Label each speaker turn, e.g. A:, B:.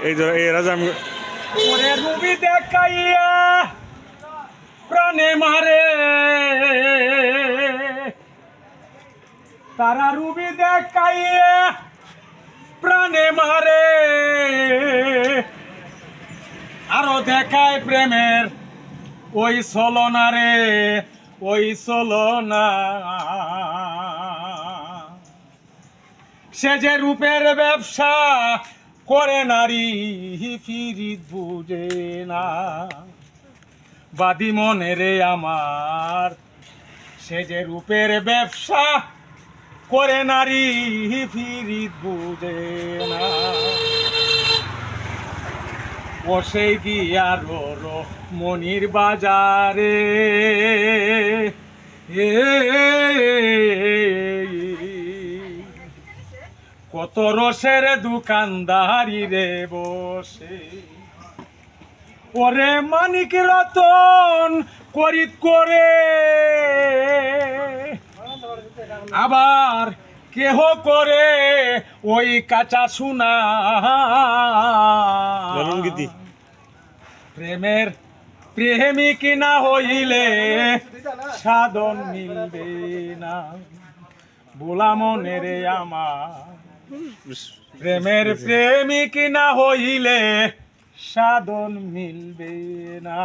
A: এই যে এই রাজা
B: ওরে রুবি দেখাইয়া প্রাণে মারে, তারা রুবি দেখাইয়া প্রাণে মারে, আরো দেখায় প্রেমের ওই ছলনা রে, ওই ছলনা। সে যে রূপের ব্যবসা করে নারী ফিরিত বুঝে না, বাদি মনে রে আমার। সে যে রূপের ব্যবসা করে নারী ফিরিত বুঝে না, বসে গিয়া রো মনির বাজারে, কত রসের দোকানদারি রে বসে। ওরে মানিক রতন করিত করে, আবার কেহ করে ওই কাঁচা সোনা। প্রেমের প্রেমিক না হইলে সাধন মিলবে না, বোলা মনে রে আমার। প্রেমের প্রেমিক না হইলে সাধন মিলবে না।